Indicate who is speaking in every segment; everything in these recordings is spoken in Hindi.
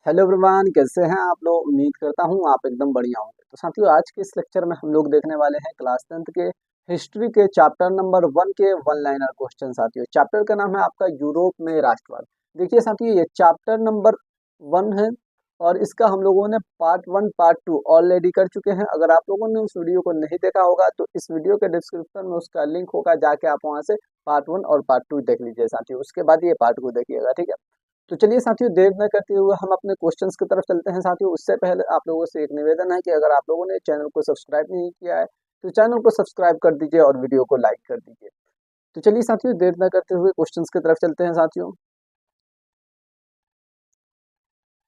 Speaker 1: हेलो एवरीवन, कैसे हैं आप लोग। उम्मीद करता हूँ आप एकदम बढ़िया होंगे। तो साथियों, आज के इस लेक्चर में हम लोग देखने वाले हैं क्लास 10th के हिस्ट्री के चैप्टर नंबर 1 के वन लाइनर क्वेश्चन। साथियों, चैप्टर का नाम है आपका यूरोप में राष्ट्रवाद। देखिए साथियों, ये चैप्टर नंबर 1 है और इसका हम लोगों ने पार्ट 1 पार्ट 2 ऑलरेडी कर चुके हैं। अगर आप लोगों ने उस वीडियो को नहीं देखा होगा तो इस वीडियो के डिस्क्रिप्शन में उसका लिंक होगा, जाके आप वहाँ से पार्ट 1 और पार्ट 2 देख लीजिए साथियों। उसके बाद ये पार्ट को देखिएगा, ठीक है। तो चलिए साथियों, देर न करते हुए हम अपने क्वेश्चंस की तरफ चलते हैं। साथियों, उससे पहले आप लोगों से एक निवेदन है कि अगर आप लोगों ने चैनल को सब्सक्राइब नहीं किया है तो चैनल को सब्सक्राइब कर दीजिए और वीडियो को लाइक कर दीजिए। तो चलिए साथियों, देर न करते हुए क्वेश्चंस की तरफ चलते हैं साथियों।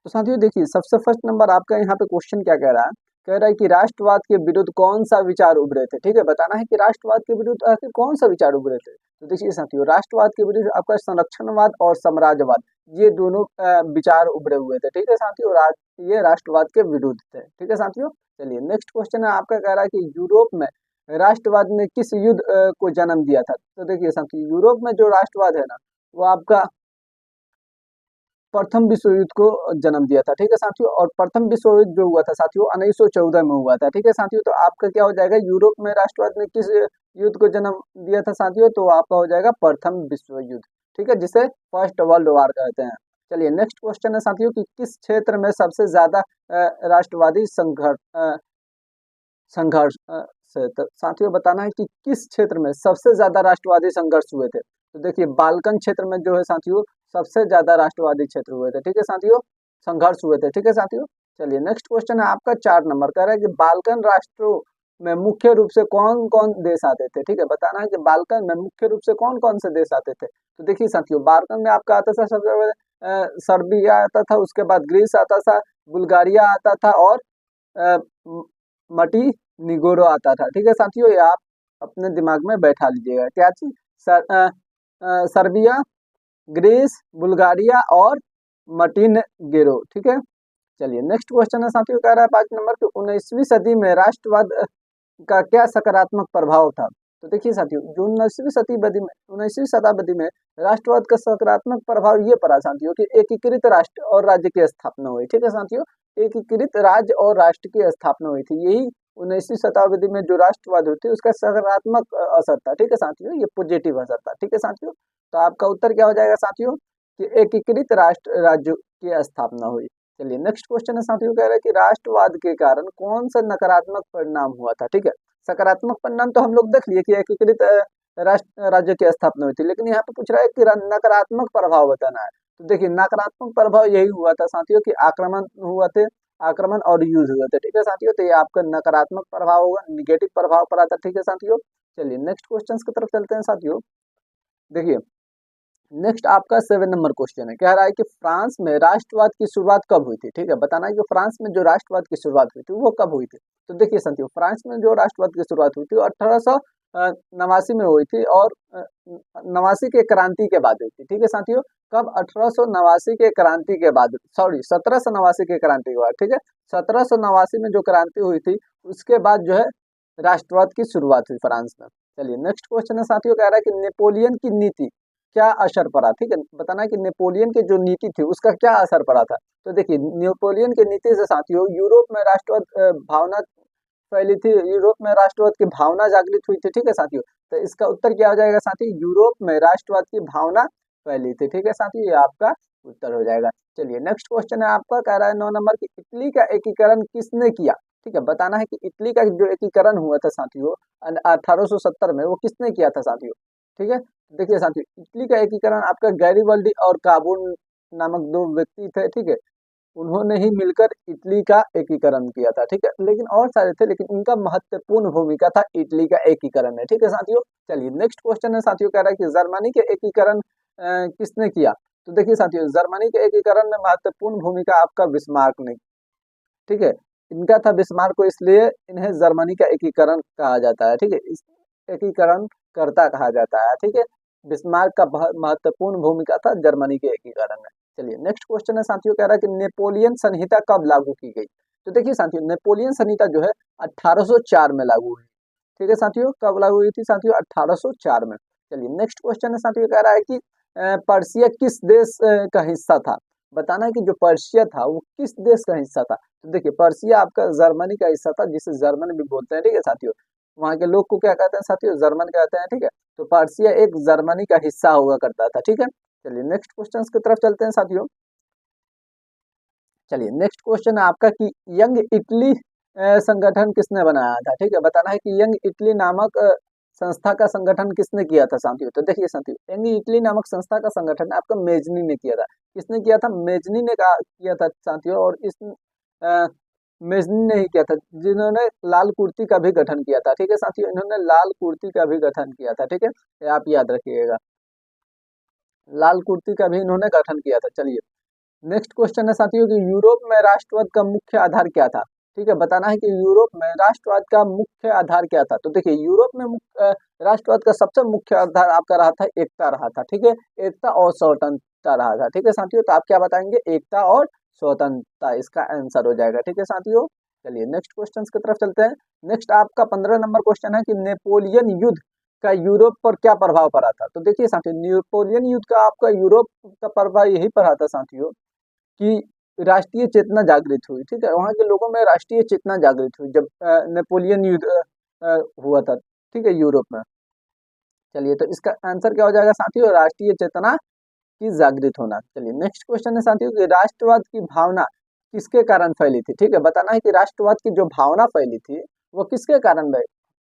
Speaker 1: तो साथियों देखिए, सबसे फर्स्ट नंबर आपका यहाँ पे क्वेश्चन क्या कह रहा है। कह रहा है कि राष्ट्रवाद के विरुद्ध कौन सा विचार उभरे थे। ठीक है, बताना है कि राष्ट्रवाद के विरुद्ध आखिर कौन सा विचार उभरे थे। तो देखिए साथियों, राष्ट्रवाद के विरुद्ध आपका संरक्षणवाद और साम्राज्यवाद, ये दोनों विचार उभरे हुए थे। ठीक है साथियों, ये राष्ट्रवाद के विरुद्ध थे। ठीक है साथियों, चलिए नेक्स्ट क्वेश्चन है आपका। कह रहा है कि यूरोप में राष्ट्रवाद ने किस युद्ध को जन्म दिया था। तो देखिए साथियों, यूरोप में जो राष्ट्रवाद है ना, वो आपका प्रथम विश्व युद्ध को जन्म दिया था। ठीक है साथियों, और प्रथम विश्व युद्ध जो हुआ था साथियों 1914 में हुआ था। ठीक है साथियों, तो आपका क्या हो जाएगा, यूरोप में राष्ट्रवाद ने किस युद्ध को जन्म दिया था साथियों, तो आपका हो जाएगा प्रथम विश्व युद्ध। ठीक है, जिसे फर्स्ट वर्ल्ड वॉर कहते हैं। चलिए नेक्स्ट क्वेश्चन है साथियों कि किस क्षेत्र में सबसे ज्यादा राष्ट्रवादी संघर्ष से। तो साथियों बताना है कि किस क्षेत्र में सबसे ज्यादा राष्ट्रवादी संघर्ष हुए थे। तो देखिए, बाल्कन क्षेत्र में जो है साथियों सबसे ज्यादा राष्ट्रवादी क्षेत्र हुए थे। ठीक है साथियों, संघर्ष हुए थे। ठीक है साथियों, चलिए नेक्स्ट क्वेश्चन है आपका 4 नंबर। कह रहा है कि बाल्कन राष्ट्रों में मुख्य रूप से कौन कौन देश आते थे। ठीक है, बताना है कि बाल्कन में मुख्य रूप से कौन कौन से देश आते थे। तो देखिए साथियों, बाल्कन में आपका आता था सबसे पहले सर्बिया आता था, उसके बाद ग्रीस आता था, बुल्गारिया आता था और अ, म- मटी निगोरो आता था। ठीक है साथियों, ये आप अपने दिमाग में बैठा लीजिएगा। क्या चीज, सर्बिया, ग्रीस, बुल्गारिया और मटीन गेरो। ठीक है, चलिए नेक्स्ट क्वेश्चन है साथियों। कह रहा है 5 नंबर की 19वीं सदी में राष्ट्रवाद का क्या सकारात्मक प्रभाव था। तो देखिए साथियों, जो 19वीं शताब्दी में राष्ट्रवाद का सकारात्मक प्रभाव ये पड़ा साथियों कि एकीकृत राष्ट्र और राज्य की स्थापना हुई। ठीक है साथियों, एकीकृत राज्य और राष्ट्र की स्थापना हुई थी। यही 19वीं शताब्दी में जो राष्ट्रवाद हुई थी उसका सकारात्मक असर था। ठीक है साथियों, ये पॉजिटिव असर था। ठीक है साथियों, तो आपका उत्तर क्या हो जाएगा साथियों कि एकीकृत राष्ट्र राज्य की स्थापना हुई। चलिए नेक्स्ट क्वेश्चन है साथियों। कह रहा है कि राष्ट्रवाद के कारण कौन सा नकारात्मक परिणाम हुआ था। ठीक है, सकारात्मक परिणाम तो हम लोग देख लिए कि एकीकृत राष्ट्र राज्य की स्थापना हुई थी, लेकिन यहाँ पे पूछ रहा है कि नकारात्मक प्रभाव बताना है। तो देखिए, नकारात्मक प्रभाव यही हुआ था साथियों कि आक्रमण हुआ थे, आक्रमण और युद्ध हुए थे। ठीक है साथियों, तो ये आपका नकारात्मक प्रभाव होगा, निगेटिव प्रभाव पड़ा था। ठीक है साथियों, चलिए नेक्स्ट क्वेश्चन की तरफ चलते हैं साथियों। देखिए, नेक्स्ट आपका 7 नंबर क्वेश्चन है। कह रहा है कि फ्रांस में राष्ट्रवाद की शुरुआत कब हुई थी। ठीक है, बताना है कि फ्रांस में जो राष्ट्रवाद की शुरुआत हुई थी वो कब हुई थी। तो देखिए साथियों, फ्रांस में जो राष्ट्रवाद की शुरुआत हुई थी वो 1889 में हुई थी और नवासी के क्रांति के बाद हुई थी। ठीक है साथियों, कब, 1889 के क्रांति के बाद, सॉरी 1789 के क्रांति के बाद। ठीक है, 1789 में जो क्रांति हुई थी उसके बाद जो है राष्ट्रवाद की शुरुआत हुई फ्रांस में। चलिए नेक्स्ट क्वेश्चन है साथियों। कह रहा है कि नेपोलियन की नीति क्या असर पड़ा। ठीक है, बताना है कि नेपोलियन की जो नीति थी उसका क्या असर पड़ा था। तो देखिए, नेपोलियन की नीति से साथियों यूरोप में राष्ट्रवाद भावना फैली थी, यूरोप में राष्ट्रवाद की भावना जागृत हुई थी। ठीक है साथियों, तो इसका उत्तर क्या हो जाएगा साथियों, यूरोप में राष्ट्रवाद की भावना फैली थी। ठीक है साथियों, ये आपका उत्तर हो जाएगा। चलिए नेक्स्ट क्वेश्चन है आपका। कह रहा है 9 नंबर की इटली का एकीकरण किसने किया। ठीक है, बताना है कि इटली का जो एकीकरण हुआ था साथियों 1870 में, वो किसने किया था साथियों। ठीक है, देखिए साथियों, इटली का एकीकरण आपका गैरिबल्डी और काबूल नामक 2 व्यक्ति थे। ठीक है, उन्होंने ही मिलकर इटली का एकीकरण किया था। ठीक है, लेकिन और सारे थे, लेकिन इनका महत्वपूर्ण भूमिका था इटली का एकीकरण में। ठीक है साथियों, चलिए नेक्स्ट क्वेश्चन है साथियों। कह रहा है कि जर्मनी के एकीकरण किसने किया। तो देखिए साथियों, जर्मनी के एकीकरण में महत्वपूर्ण भूमिका आपका बिस्मार्क ने। ठीक है, इनका था बिस्मार्क को, इसलिए इन्हें जर्मनी का एकीकरण कहा जाता है। ठीक है, इस एकीकरण कर्ता कहा जाता है। ठीक है, बिस्मार्क का बहुत महत्वपूर्ण भूमिका था जर्मनी के एकीकरण में। चलिए नेक्स्ट क्वेश्चन है साथियों। कह रहा है कि नेपोलियन संहिता कब लागू की गई। तो देखिए साथियों, नेपोलियन संहिता जो है 1804 में लागू हुई। ठीक है साथियों, कब लागू हुई थी साथियों, 1804 में। चलिए नेक्स्ट क्वेश्चन है साथियों। कह रहा है कि पर्सिया किस देश का हिस्सा था। बताना है कि जो पर्शिया था वो किस देश का हिस्सा था। तो देखिए पर्शिया आपका जर्मनी का हिस्सा था, जिसे जर्मन भी बोलते हैं, ठीक है साथियों। वहाँ के लोग को क्या कहते हैं साथियों, जर्मन कहते हैं, ठीक है। तो पर्शिया एक जर्मनी का हिस्सा हुआ करता था, ठीक है। चलिए नेक्स्ट क्वेश्चन की तरफ चलते हैं साथियों। चलिए नेक्स्ट क्वेश्चन है आपका कि यंग इटली संगठन किसने बनाया था, ठीक है। बताना है कि यंग इटली नामक संस्था का संगठन किसने किया था साथियों। तो देखिए साथियों यंग इटली नामक संस्था का संगठन आपका मेजनी ने किया था। किसने किया था, मेजनी ने किया था साथियों। और इस अ, मेजनी ने ही किया था, जिन्होंने लाल कुर्ती का भी गठन किया था, ठीक है साथियों। इन्होंने लाल कुर्ती का भी गठन किया था, ठीक है, ये आप याद रखिएगा। लाल कुर्ती का भी इन्होंने गठन किया था। चलिए नेक्स्ट क्वेश्चन है साथियों कि यूरोप में राष्ट्रवाद का मुख्य आधार क्या था, ठीक है। बताना है कि यूरोप में राष्ट्रवाद का मुख्य आधार क्या था। तो देखिए यूरोप में राष्ट्रवाद का सबसे मुख्य आधार आपका रहा था एकता रहा था, ठीक है। एकता और स्वतंत्रता रहा था, ठीक है साथियों। तो आप क्या बताएंगे, एकता और स्वतंत्रता इसका आंसर हो जाएगा, ठीक है साथियों। चलिए नेक्स्ट क्वेश्चन की तरफ चलते हैं। नेक्स्ट आपका 15 नंबर क्वेश्चन है कि नेपोलियन युद्ध का यूरोप पर क्या प्रभाव पड़ा था। तो देखिए साथियों नेपोलियन युद्ध का आपका यूरोप का प्रभाव यही पड़ा था साथियों कि राष्ट्रीय चेतना जागृत हुई, ठीक है। वहाँ के लोगों में राष्ट्रीय चेतना जागृत हुई जब नेपोलियन युद्ध हुआ था, ठीक है, यूरोप में। चलिए तो इसका आंसर क्या हो जाएगा साथियों, राष्ट्रीय चेतना की जागृत होना। चलिए नेक्स्ट क्वेश्चन है साथियों कि राष्ट्रवाद की भावना किसके कारण फैली थी, ठीक है। बताना है कि राष्ट्रवाद की जो भावना फैली थी वो किसके कारण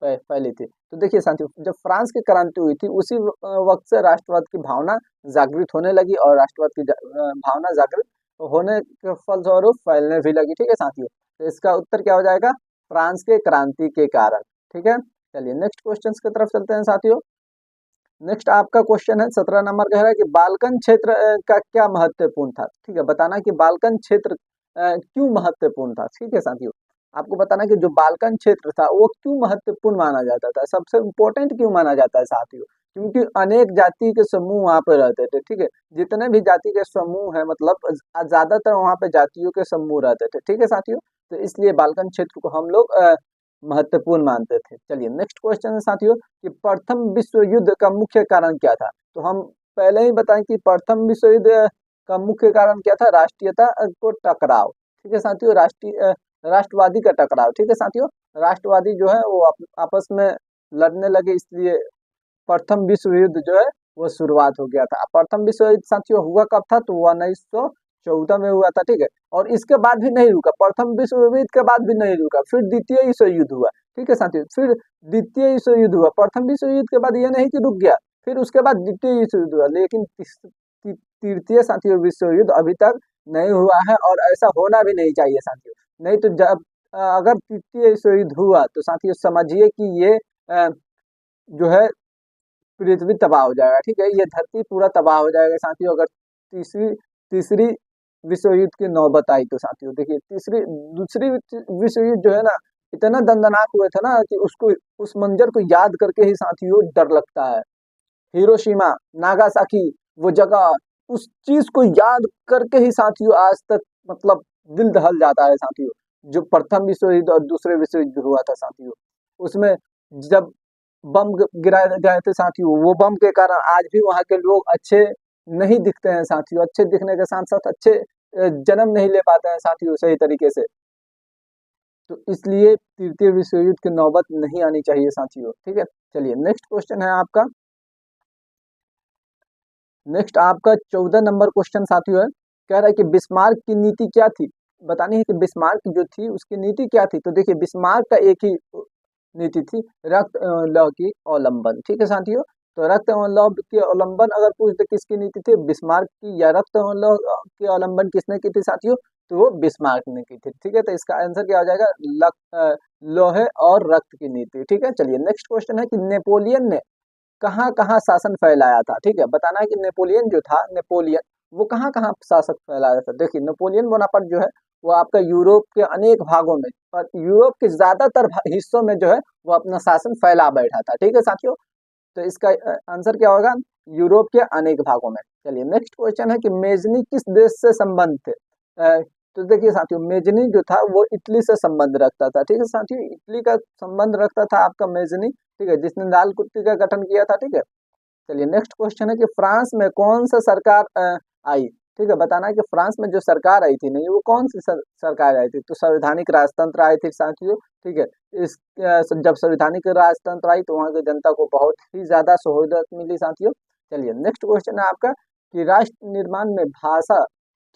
Speaker 1: फैली थी। तो देखिए साथियों जब फ्रांस की क्रांति हुई थी उसी वक्त से राष्ट्रवाद की भावना जागृत होने लगी, और राष्ट्रवाद की भावना जागृत होने के फलस्वरूप फैलने भी लगी, ठीक है साथियों। तो इसका उत्तर क्या हो जाएगा, फ्रांस के क्रांति के कारण, ठीक है। चलिए नेक्स्ट क्वेश्चन की तरफ चलते हैं साथियों। नेक्स्ट आपका क्वेश्चन है 17 नंबर कह रहा है कि बाल्कन क्षेत्र का क्या महत्वपूर्ण था, ठीक है। बताना कि बाल्कन क्षेत्र क्यों महत्वपूर्ण था, ठीक है साथियों। आपको बताना कि जो बाल्कन क्षेत्र था वो क्यों महत्वपूर्ण माना जाता था, सबसे इम्पोर्टेंट क्यों माना जाता है साथियों। क्योंकि अनेक जाति के समूह वहाँ पे रहते थे, ठीक है। जितने भी जाति के समूह है मतलब ज्यादातर वहाँ पे जातियों के समूह रहते थे, ठीक है साथियों। तो इसलिए बाल्कन क्षेत्र को हम लोग महत्वपूर्ण मानते थे। चलिए नेक्स्ट क्वेश्चन है साथियों कि प्रथम विश्व युद्ध का मुख्य कारण क्या था। तो हम पहले ही बताएं कि प्रथम विश्व युद्ध का मुख्य कारण क्या था, राष्ट्रीयता को टकराव, ठीक है साथियों। राष्ट्रवादी का टकराव, ठीक है साथियों। राष्ट्रवादी जो है वो आपस में लड़ने लगे, इसलिए प्रथम विश्व युद्ध जो है वो शुरुआत हो गया था। प्रथम विश्व युद्ध साथियों हुआ कब था, तो 1914 में हुआ था, ठीक है। और इसके बाद भी नहीं रुका, प्रथम विश्व युद्ध के बाद भी नहीं रुका, फिर द्वितीय विश्व युद्ध हुआ, ठीक है साथियों। फिर द्वितीय विश्व युद्ध हुआ, प्रथम विश्व युद्ध के बाद ये नहीं कि रुक गया, फिर उसके बाद द्वितीय विश्व युद्ध हुआ, लेकिन तृतीय साथियों विश्व युद्ध अभी तक नहीं हुआ है, और ऐसा होना भी नहीं चाहिए साथियों। नहीं तो जब अगर तृतीय विश्व युद्ध हुआ तो साथियों समझिए कि ये जो है पृथ्वी तबाह हो जाएगा, ठीक है। ये धरती पूरा तबाह हो जाएगा साथियों, अगर तीसरी तीसरी विश्व युद्ध की नौबत आई तो साथियों। देखिए दूसरी विश्व युद्ध जो है ना इतना दर्दनाक हुए थे ना कि उसको उस मंजर को याद करके ही साथियों डर लगता है। हिरोशिमा, नागासाकी, वो जगह, उस चीज को याद करके ही साथियों आज तक मतलब दिल दहल जाता है साथियों। जो प्रथम विश्व युद्ध और दूसरे विश्व युद्ध हुआ था साथियों, उसमें जब बम गिराए गए थे साथियों, वो बम के कारण आज भी वहाँ के लोग अच्छे नहीं दिखते हैं साथियों। अच्छे दिखने के साथ साथ अच्छे जन्म नहीं ले पाते हैं साथियों सही तरीके से। तो इसलिए तृतीय विश्व युद्ध की नौबत नहीं आनी चाहिए साथियों, ठीक है। चलिए नेक्स्ट क्वेश्चन है आपका। नेक्स्ट आपका 14 नंबर क्वेश्चन साथियों है, कह रहा है कि बिस्मार्क की नीति क्या थी। बतानी है कि बिस्मार्क जो थी उसकी नीति क्या थी। तो देखिए बिस्मार्क का एक ही नीति थी, रक्त एवं लौ की अवलंबन, ठीक है साथियों। तो रक्त एवं लौ की अवलंबन अगर पूछ दे किसकी नीति थी, बिस्मार्क की, या रक्त एवं लौ की अवलंबन किसने की थी साथियों, तो वो बिस्मार्क ने की थी, ठीक है। तो इसका आंसर क्या हो जाएगा, लोहे और रक्त की नीति, ठीक है। चलिए नेक्स्ट क्वेश्चन है कि नेपोलियन ने कहाँ कहाँ शासन फैलाया था, ठीक है। बताना है कि नेपोलियन जो था, नेपोलियन वो कहाँ कहाँ शासक फैलाया था। देखिए नेपोलियन बोनापार्ट जो है वो आपका यूरोप के अनेक भागों में और यूरोप के ज्यादातर हिस्सों में जो है वो अपना शासन फैला बैठा था, ठीक है साथियों। तो इसका आंसर क्या होगा, यूरोप के अनेक भागों में। चलिए नेक्स्ट क्वेश्चन है कि मेजनी किस देश से संबंध थे। तो देखिए साथियों मेजनी जो था वो इटली से संबंध रखता था, ठीक है साथियों। इटली का संबंध रखता था आपका मेजनी, ठीक है, जिसने लाल कुर्ती का गठन किया था, ठीक है। चलिए नेक्स्ट क्वेश्चन है कि फ्रांस में कौन सा सरकार आई, ठीक है, बताना है कि फ्रांस में जो सरकार आई थी नहीं, वो कौन सी सरकार आई थी, तो संवैधानिक राजतंत्र आई थी साथियों। ठीक है, इस जब संवैधानिक राजतंत्र आई तो वहाँ की जनता को बहुत ही ज्यादा सहूलियत मिली साथियों। चलिए नेक्स्ट क्वेश्चन है आपका कि राष्ट्र निर्माण में भाषा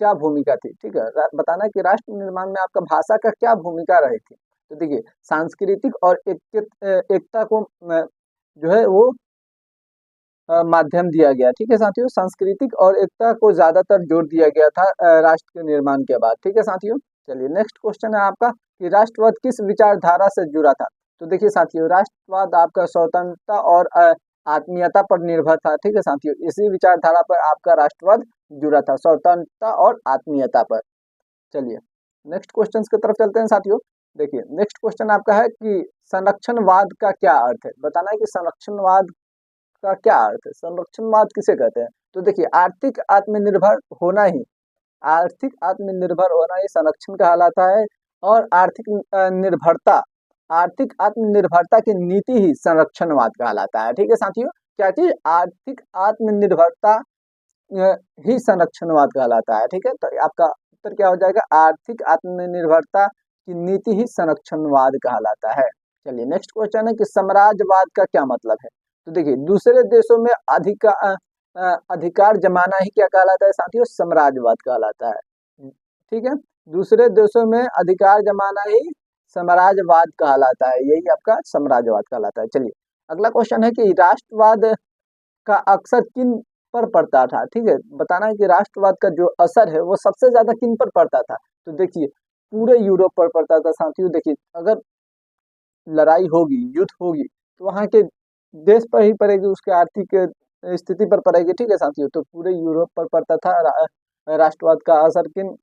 Speaker 1: क्या भूमिका थी। ठीक है, बताना है कि राष्ट्र निर्माण में आपका भाषा का क्या भूमिका रही थी। तो देखिए सांस्कृतिक और एकता को जो है वो माध्यम दिया गया। ठीक है साथियों, सांस्कृतिक और एकता को ज्यादातर जोर दिया गया था राष्ट्र के निर्माण के बाद। ठीक है साथियों, चलिए नेक्स्ट क्वेश्चन है आपका कि राष्ट्रवाद किस विचारधारा से जुड़ा था। तो देखिए साथियों, राष्ट्रवाद आपका स्वतंत्रता और आत्मीयता पर निर्भर था। ठीक है साथियों, इसी विचारधारा पर आपका राष्ट्रवाद जुड़ा था, स्वतंत्रता और आत्मीयता पर। चलिए नेक्स्ट क्वेश्चन की तरफ चलते हैं साथियों। देखिए नेक्स्ट क्वेश्चन आपका है कि संरक्षणवाद का क्या अर्थ है। बताना है कि संरक्षणवाद का क्या अर्थ है, संरक्षणवाद किसे कहते हैं। तो देखिए आर्थिक आत्मनिर्भर होना ही संरक्षण कहलाता है। और आर्थिक आत्मनिर्भरता की नीति ही संरक्षणवाद कहलाता है। ठीक है साथियों, क्या चीज, आर्थिक आत्मनिर्भरता ही संरक्षणवाद कहलाता है। ठीक है, तो आपका उत्तर क्या हो जाएगा, आर्थिक आत्मनिर्भरता की नीति ही संरक्षणवाद कहलाता है। चलिए नेक्स्ट क्वेश्चन है कि साम्राज्यवाद का क्या मतलब है। तो देखिए दूसरे देशों में अधिकार जमाना ही क्या कहलाता है साथियों, साम्राज्यवाद कहलाता है। ठीक है, दूसरे देशों में अधिकार जमाना ही साम्राज्यवाद कहलाता है, यही आपका साम्राज्यवाद कहलाता है। चलिए अगला क्वेश्चन है कि राष्ट्रवाद का अक्सर किन पर पड़ता था। ठीक है, बताना है कि राष्ट्रवाद का जो असर है वो सबसे ज्यादा किन पर पड़ता था। तो देखिए पूरे यूरोप पर पड़ता था साथियों। देखिए अगर लड़ाई होगी, युद्ध होगी, तो वहाँ के देश पर ही पड़ेगी, उसके आर्थिक स्थिति पर पड़ेगी। ठीक है साथियों, तो पूरे यूरोप पर पड़ता था राष्ट्रवाद का असर किन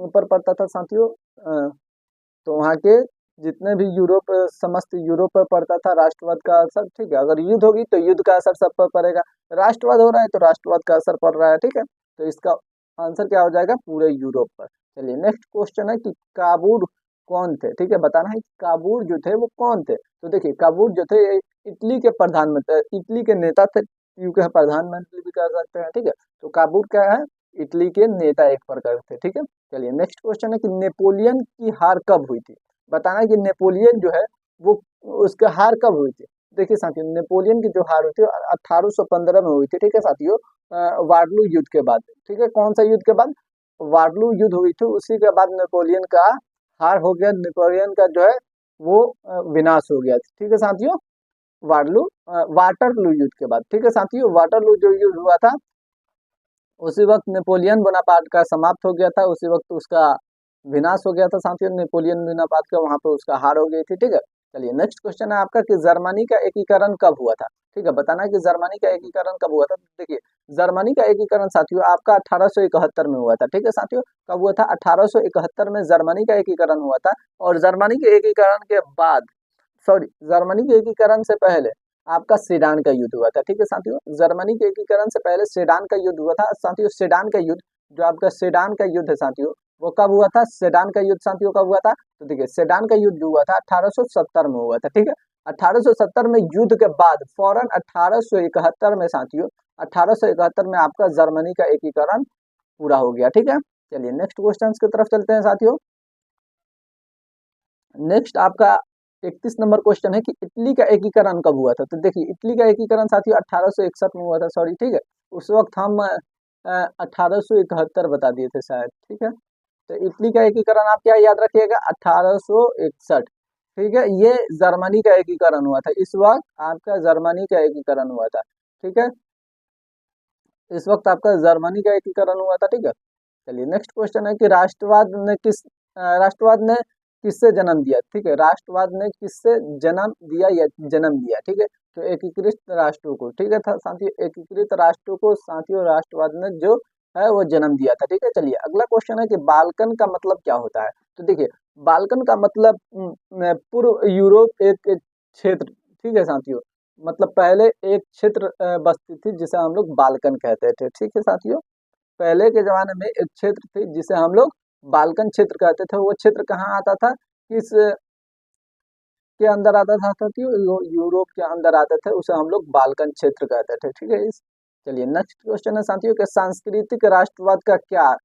Speaker 1: पर पड़ता था साथियों, तो वहाँ के जितने भी समस्त यूरोप पर पड़ता था राष्ट्रवाद का असर। ठीक है, अगर युद्ध होगी तो युद्ध का असर सब पर पड़ेगा, राष्ट्रवाद हो रहा है तो राष्ट्रवाद का असर पड़ रहा है। ठीक है, तो इसका आंसर क्या हो जाएगा, पूरे यूरोप पर। चलिए नेक्स्ट क्वेश्चन है कि काबूल कौन थे। ठीक है, बताना है कि काबूल जो थे वो कौन थे। तो देखिए काबूल जो थे इटली के प्रधानमंत्री, इटली के नेता थे, यू के प्रधानमंत्री भी कह सकते हैं। ठीक है, तो काबूल क्या है, इटली के नेता एक प्रकार थे। ठीक है, चलिए नेक्स्ट क्वेश्चन है कि नेपोलियन की हार कब हुई थी। बताना है कि नेपोलियन जो है वो उसके हार कब हुई थी। देखिए साथियों, नेपोलियन की जो हार हुई थी 1815 में हुई थी। ठीक है साथियों, वाटरलू युद्ध के बाद। ठीक है, कौन सा युद्ध के बाद, वाटरलू युद्ध हुई थी, उसी के बाद नेपोलियन का हार हो गया, नेपोलियन का जो है वो विनाश हो गया। ठीक है साथियों, वाटरलू युद्ध के बाद। ठीक है साथियों, वाटरलू जो युद्ध हुआ था उसी वक्त नेपोलियन बोनापार्ट का समाप्त हो गया था, उसी वक्त उसका विनाश हो गया था साथियों, नेपोलियन बोनापार्ट का, वहां पे उसका हार हो गई थी। ठीक है, चलिए नेक्स्ट क्वेश्चन है आपका कि जर्मनी का एकीकरण कब हुआ था। ठीक है, बताना है कि जर्मनी का एकीकरण कब हुआ था। देखिए जर्मनी का एकीकरण साथियों आपका 1871 में हुआ था। ठीक है साथियों, कब हुआ था, 1871 में जर्मनी का एकीकरण हुआ था। और जर्मनी के एकीकरण के बाद, सॉरी, जर्मनी के एकीकरण से पहले आपका सेडान का युद्ध हुआ था। ठीक है साथियों, जर्मनी के एकीकरण से पहले सेडान का युद्ध हुआ था साथियों। सेडान का युद्ध, जो आपका सेडान का युद्ध है साथियों, वो कब हुआ था, सेडान का युद्ध साथियों कब हुआ था। तो देखिए सेडान का युद्ध हुआ था 1870 में हुआ था। ठीक है, 1870 में युद्ध के बाद फौरन 1871 में साथियों, 1871 में आपका जर्मनी का एकीकरण पूरा हो गया। ठीक है, चलिए नेक्स्ट क्वेश्चन की तरफ चलते हैं साथियों। नेक्स्ट आपका 31 नंबर क्वेश्चन है कि इटली का एकीकरण कब हुआ था। तो देखिए इटली का एकीकरण साथियों 1861 में हुआ था, सॉरी। ठीक है, उस वक्त हम 1871 बता दिए थे शायद। ठीक है, तो इटली का एकीकरण आप क्या याद रखिएगा, 1861। ठीक है, ये जर्मनी का एकीकरण हुआ था, इस वक्त आपका जर्मनी का एकीकरण हुआ था। ठीक है, इस वक्त आपका जर्मनी का एकीकरण हुआ था। ठीक है, चलिए नेक्स्ट क्वेश्चन है कि राष्ट्रवाद ने किससे जन्म दिया। ठीक है, राष्ट्रवाद ने किससे जन्म दिया या जन्म दिया। ठीक है, तो एकीकृत राष्ट्रों को। ठीक है साथियों, एकीकृत राष्ट्रों को साथियों राष्ट्रवाद ने जो है वो जन्म दिया था। ठीक है, चलिए अगला क्वेश्चन है कि बाल्कन का मतलब क्या होता है। तो देखिए बाल्कन का मतलब पूर्व यूरोप एक क्षेत्र। ठीक है साथियों, मतलब पहले एक क्षेत्र बस्ती थी जिसे हम लोग बाल्कन कहते थे। ठीक है साथियों, पहले के जमाने में एक क्षेत्र थी जिसे हम लोग बाल्कन क्षेत्र कहते थे। वो क्षेत्र कहाँ आता था, किस के अंदर आता था साथियों, यूरोप के अंदर आते थे, उसे हम लोग बाल्कन क्षेत्र कहते थे। ठीक है, इस चलिए नेक्स्ट क्वेश्चन है साथियों कि सांस्कृतिक राष्ट्रवाद का क्या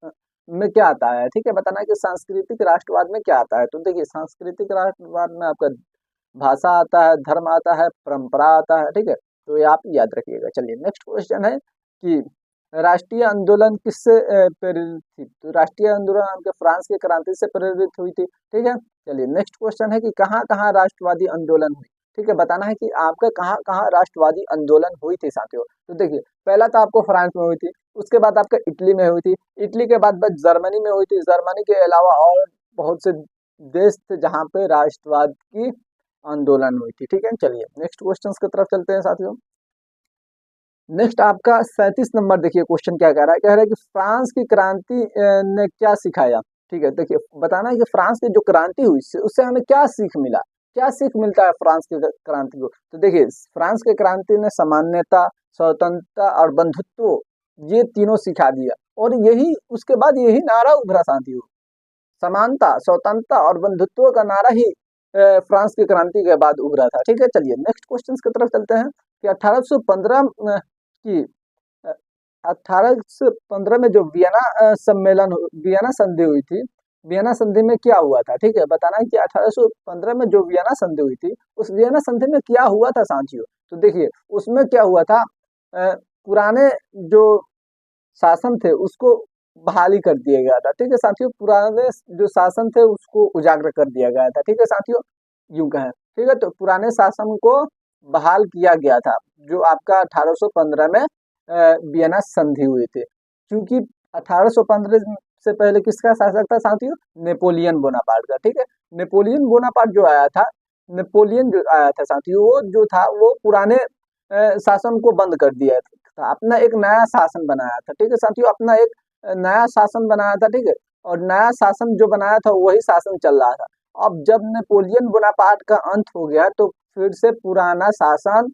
Speaker 1: में क्या आता है, ठीक है, बताना है कि सांस्कृतिक राष्ट्रवाद में क्या आता है। तो देखिए सांस्कृतिक राष्ट्रवाद में आपका भाषा आता है, धर्म आता है, परंपरा आता है, ठीक है, तो ये आप याद रखिएगा। चलिए नेक्स्ट क्वेश्चन है कि राष्ट्रीय आंदोलन किससे प्रेरित थी। तो राष्ट्रीय आंदोलन आपके फ्रांस की क्रांति से प्रेरित हुई थी, ठीक है। चलिए नेक्स्ट क्वेश्चन है कि कहाँ कहाँ राष्ट्रवादी आंदोलन हुई, ठीक है, बताना है कि आपका कहाँ कहाँ राष्ट्रवादी आंदोलन हुई थी साथियों। तो देखिए पहला तो आपको फ्रांस में हुई थी, उसके बाद आपका इटली में हुई थी, इटली के बाद बस जर्मनी में हुई थी, जर्मनी के अलावा और बहुत से देश थे जहाँ पे राष्ट्रवाद की आंदोलन हुई थी, ठीक है। चलिए नेक्स्ट क्वेश्चन की तरफ चलते हैं साथियों। नेक्स्ट आपका 37 नंबर देखिए क्वेश्चन क्या कह रहा है कि फ्रांस की क्रांति ने क्या सिखाया, ठीक है। देखिए बताना है कि फ्रांस की जो क्रांति हुई उससे हमें क्या सीख मिला, क्या सीख मिलता है फ्रांस की क्रांति को। तो देखिए फ्रांस की क्रांति ने समानता, स्वतंत्रता और बंधुत्व ये तीनों सिखा दिया, और यही उसके बाद यही नारा उभरा साथियों, समानता, स्वतंत्रता और बंधुत्व का नारा ही फ्रांस की क्रांति के बाद उभरा था, ठीक है। चलिए नेक्स्ट क्वेश्चन की तरफ चलते हैं कि 1815 की 1815 में जो वियना संधि हुई थी, वियना संधि में क्या हुआ था, ठीक है, बताना है कि 1815 में जो वियना संधि हुई थी उस वियना संधि में क्या हुआ था साथियों। तो देखिए उसमें क्या हुआ था, पुराने जो शासन थे उसको बहाली कर दिया गया था, ठीक है साथियों, पुराने जो शासन थे उसको उजागर कर दिया गया था, ठीक है साथियों, यूं कहें, ठीक है। तो पुराने शासन को बहाल किया गया था जो आपका 1815 में वियना संधि हुई थी, क्योंकि 1815 से पहले किसका शासक था साथियों, नेपोलियन बोनापार्ट का, ठीक है। नेपोलियन बोनापार्ट जो आया था, नेपोलियन जो आया था साथियों, वो जो था वो पुराने शासन को बंद कर दिया था, अपना एक नया शासन बनाया था, ठीक है साथियों, अपना एक नया शासन बनाया था, ठीक है, और नया शासन जो बनाया था वही शासन चल रहा था। अब जब नेपोलियन बोनापार्ट का अंत हो गया तो फिर से पुराना शासन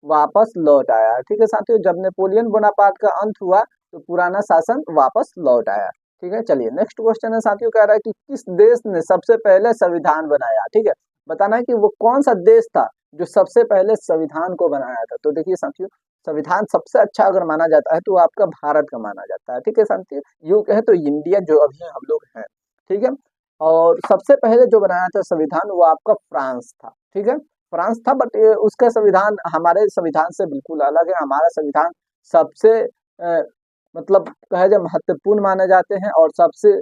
Speaker 1: वापस लौट आया, ठीक है साथियों, जब नेपोलियन बोनापार्ट का अंत हुआ तो पुराना शासन वापस लौट आया, ठीक है। चलिए नेक्स्ट क्वेश्चन है साथियों, कह रहा है कि किस देश ने सबसे पहले संविधान बनाया, ठीक है, बताना है कि वो कौन सा देश था जो सबसे पहले संविधान को बनाया था। तो देखिए साथियों संविधान सबसे अच्छा अगर माना जाता है तो आपका भारत का माना जाता है, ठीक है साथियों, यूं कहे तो इंडिया जो अभी हम लोग हैं, ठीक है। और सबसे पहले जो बनाया था संविधान वो आपका फ्रांस था, ठीक है, फ्रांस था, बट उसका संविधान हमारे संविधान से बिल्कुल अलग है। हमारा संविधान सबसे मतलब कहे जाए महत्वपूर्ण माने जाते हैं और सबसे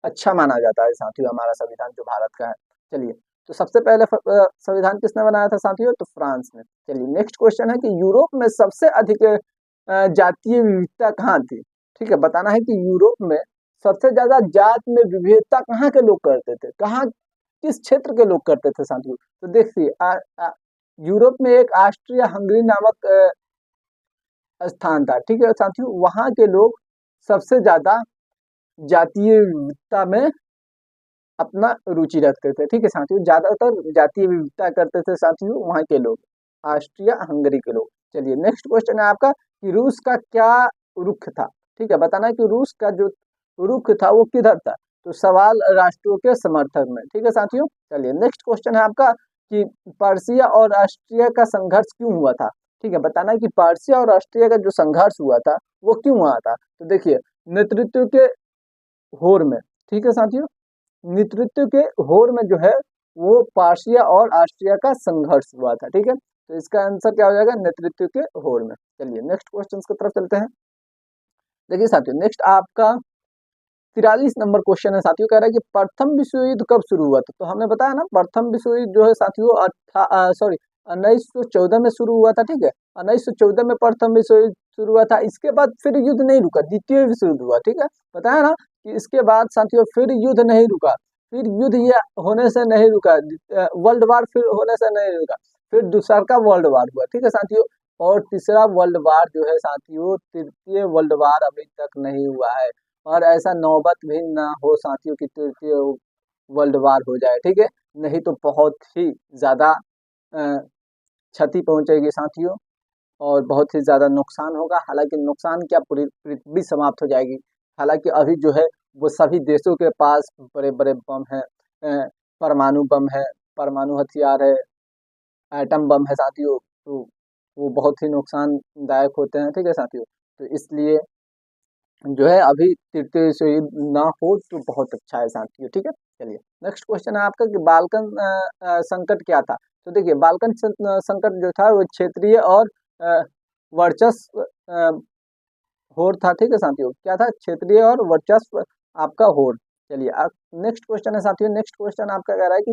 Speaker 1: अच्छा माना जाता है साथियों हमारा संविधान जो भारत का है। चलिए तो सबसे पहले संविधान किसने बनाया था साथियों, तो फ्रांस ने। चलिए नेक्स्ट क्वेश्चन है कि यूरोप में सबसे अधिक जातीय विविधता कहाँ थी, ठीक है, बताना है कि यूरोप में सबसे ज्यादा जात में विविधता कहाँ के लोग करते थे, कहाँ किस क्षेत्र के लोग करते थे साथियों। तो देखिए यूरोप में एक ऑस्ट्रिया हंगरी नामक स्थान था, ठीक है साथियों, वहां के लोग सबसे ज्यादा जातीय विविधता में अपना रुचि रखते थे, ठीक है साथियों, ज्यादातर जातीय विविधता करते थे साथियों वहाँ के लोग, ऑस्ट्रिया हंगरी के लोग। चलिए नेक्स्ट क्वेश्चन है आपका कि रूस का क्या रुख था, ठीक है, बताना है कि रूस का जो रुख था वो किधर था। तो सवाल राष्ट्रों के समर्थक में, ठीक है साथियों। चलिए नेक्स्ट क्वेश्चन है आपका कि पर्सिया और ऑस्ट्रिया का संघर्ष क्यों हुआ था, ठीक है, बताना है कि पर्सिया और ऑस्ट्रिया का जो संघर्ष हुआ था वो क्यों हुआ था। तो देखिए नेतृत्व के होर में, ठीक है साथियों, नेतृत्व के होर में जो है वो पर्सिया और ऑस्ट्रिया का संघर्ष हुआ था, ठीक है, तो इसका आंसर क्या हो जाएगा, नेतृत्व के होर में। चलिए नेक्स्ट क्वेश्चन की तरफ चलते हैं। देखिए साथियों नेक्स्ट आपका 43 नंबर क्वेश्चन है साथियों, कह रहा है कि प्रथम विश्व युद्ध कब शुरू हुआ था। तो हमने बताया ना प्रथम विश्व युद्ध जो है साथियों 1914 में शुरू हुआ था, ठीक है, 1914 में प्रथम विश्व युद्ध शुरू हुआ था। इसके बाद फिर युद्ध नहीं रुका, द्वितीय विश्व युद्ध हुआ, ठीक है, बताया ना कि इसके बाद साथियों फिर युद्ध नहीं रुका, फिर युद्ध ये होने से नहीं रुका, वर्ल्ड वार फिर होने से नहीं रुका, फिर दूसरा का वर्ल्ड वार हुआ, ठीक है साथियों, और तीसरा वर्ल्ड वार जो है साथियों तृतीय वर्ल्ड वार अभी तक नहीं हुआ है, और ऐसा नौबत भी ना हो साथियों कि तृतीय वर्ल्ड वार हो जाए, ठीक है, नहीं तो बहुत ही ज्यादा क्षति पहुंचेगी साथियों और बहुत ही ज्यादा नुकसान होगा। हालांकि नुकसान क्या, पूरी पृथ्वी समाप्त हो जाएगी। हालांकि अभी जो है वो सभी देशों के पास बड़े बड़े बम है, परमाणु बम है, परमाणु हथियार है, एटम बम है साथियों, तो वो बहुत ही नुकसानदायक होते हैं। ठीक है साथियों, तो इसलिए जो है अभी तृतीय विश्व युद्ध ना हो तो बहुत अच्छा है साथियों। ठीक है, चलिए नेक्स्ट क्वेश्चन है आपका कि बाल्कन संकट क्या था। तो देखिए बाल्कन संकट जो था वो क्षेत्रीय और वर्चस्व होड़ था। ठीक है साथियों, क्या था, क्षेत्रीय और वर्चस्व आपका होड़। चलिए अब नेक्स्ट क्वेश्चन है साथियों, नेक्स्ट क्वेश्चन आपका कह रहा है कि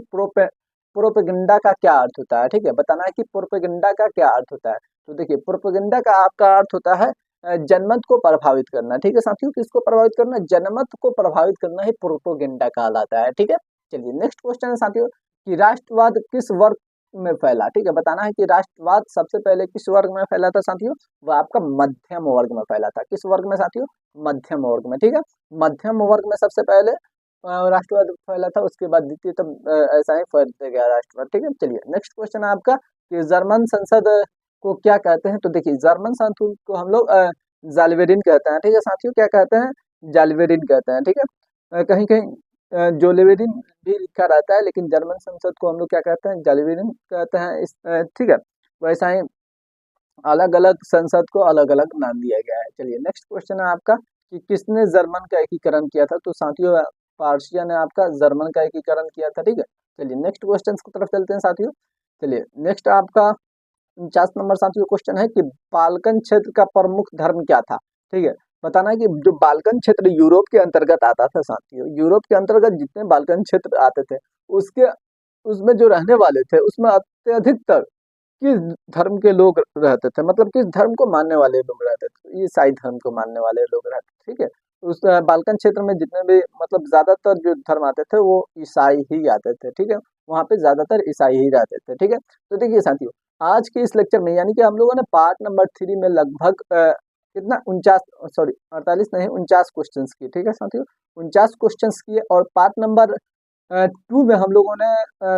Speaker 1: प्रोपेगेंडा का क्या अर्थ होता है। ठीक है, बताना है कि प्रोपेगेंडा का क्या अर्थ होता है। तो देखिए प्रोपेगेंडा का आपका अर्थ होता है जनमत को प्रभावित करना। ठीक है साथियों, किसको प्रभावित करना, जनमत को प्रभावित करना ही प्रोपेगेंडा कहलाता है। ठीक है, चलिए नेक्स्ट क्वेश्चन है साथियों कि राष्ट्रवाद किस वर्ग में फैला। ठीक है, बताना है कि राष्ट्रवाद सबसे पहले किस वर्ग में फैला था साथियों, वह आपका मध्यम वर्ग में फैला था। किस वर्ग में साथियों, मध्यम वर्ग में। ठीक है, मध्यम वर्ग में सबसे पहले राष्ट्रवाद फैला था, उसके बाद द्वितीय तब ऐसा ही फैलते गया राष्ट्रवाद। ठीक है, चलिए नेक्स्ट क्वेश्चन है आपका कि जर्मन संसद को क्या कहते हैं। तो देखिए जर्मन संसद को हम लोग जाल्वेरिन कहते हैं। ठीक है साथियों, क्या कहते हैं, जाल्वेरिन कहते हैं। ठीक है, कहीं कहीं जोलेवेरिन भी लिखा रहता है, लेकिन जर्मन संसद को हम लोग क्या कहते हैं, जाल्वेरिन कहते हैं। ठीक है, वैसा ही अलग अलग संसद को अलग अलग नाम दिया गया है। चलिए नेक्स्ट क्वेश्चन है आपका कि किसने जर्मन का एकीकरण किया था। तो साथियों पार्शिया ने आपका जर्मन का एकीकरण किया था। ठीक है, चलिए नेक्स्ट क्वेश्चन की तरफ चलते हैं साथियों। चलिए नेक्स्ट आपका 49 नंबर साथियों क्वेश्चन है कि बाल्कन क्षेत्र का प्रमुख धर्म क्या था। ठीक है, बताना है कि जो बाल्कन क्षेत्र यूरोप के अंतर्गत आता था साथियों, यूरोप के अंतर्गत जितने बाल्कन क्षेत्र आते थे उसके उसमें जो रहने वाले थे उसमें अत्यधिकतर किस धर्म के लोग रहते थे, मतलब किस धर्म को मानने वाले लोग रहते थे, ईसाई धर्म को मानने वाले लोग रहते थे। ठीक है, उस बाल्कन क्षेत्र में जितने भी मतलब ज्यादातर जो धर्म आते थे वो ईसाई ही आते थे। ठीक है, वहाँ पे ज्यादातर ईसाई ही रहते थे। ठीक है, तो देखिए साथियों आज के इस लेक्चर में यानी कि हम लोगों ने पार्ट नंबर 3 में लगभग कितना 48 नहीं 49 क्वेश्चन किए। ठीक है साथियों, 49 क्वेश्चन किए और पार्ट नंबर 2 में हम लोगों ने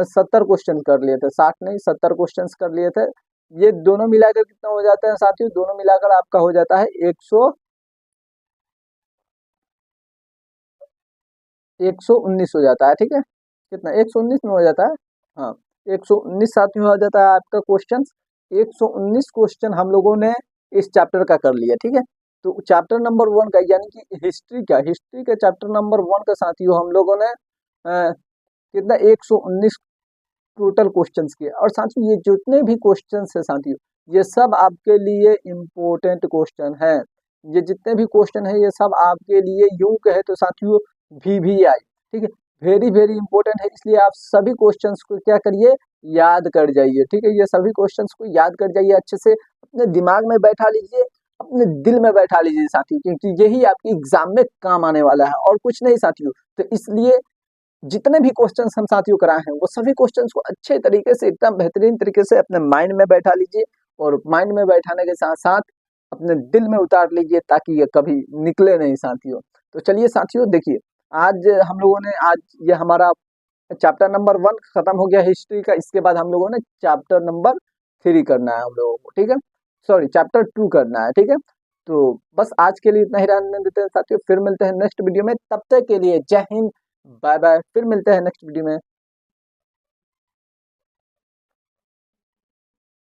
Speaker 1: 70 क्वेश्चन कर लिए थे, 60 नहीं 70 क्वेश्चन कर लिए थे। ये दोनों मिलाकर कितना हो जाता है साथियों, दोनों मिलाकर आपका हो जाता है 119 हो जाता है। ठीक है, कितना 119 में हो जाता है, हाँ 119 साथियों हो जाता है आपका क्वेश्चन। 119 क्वेश्चन हम लोगों ने इस चैप्टर का कर लिया। ठीक है, तो चैप्टर नंबर 1 का यानी कि हिस्ट्री का चैप्टर नंबर 1 का साथियों हम लोगों ने कितना 119 टोटल क्वेश्चंस किए। और साथियों ये जितने भी क्वेश्चंस है साथियों ये सब आपके लिए इम्पोर्टेंट क्वेश्चन है। ये जितने भी क्वेश्चन है ये सब आपके लिए यूं कहे तो साथियों VVI, ठीक है, वेरी वेरी इंपॉर्टेंट है। इसलिए आप सभी क्वेश्चंस को क्या करिए, याद कर जाइए। ठीक है, ये सभी क्वेश्चंस को याद कर जाइए, अच्छे से अपने दिमाग में बैठा लीजिए, अपने दिल में बैठा लीजिए साथियों, क्योंकि यही आपकी एग्जाम में काम आने वाला है और कुछ नहीं साथियों। तो इसलिए जितने भी क्वेश्चंस हम साथियों कराए हैं वो सभी क्वेश्चंस को अच्छे तरीके से एकदम बेहतरीन तरीके से अपने माइंड में बैठा लीजिए और माइंड में बैठाने के साथ साथ अपने दिल में उतार लीजिए ताकि ये कभी निकले नहीं साथियों। तो चलिए साथियों देखिए आज हम लोगों ने आज ये हमारा चैप्टर नंबर 1 खत्म हो गया हिस्ट्री का। इसके बाद हम लोगों ने चैप्टर नंबर 3 करना है हम लोगों को। ठीक है, सॉरी चैप्टर 2 करना है। ठीक है, तो बस आज के लिए इतना ही रहने देते हैं साथियों, फिर मिलते हैं नेक्स्ट वीडियो में। तब तक के लिए जय हिंद, बाय बाय, फिर मिलते हैं नेक्स्ट वीडियो में।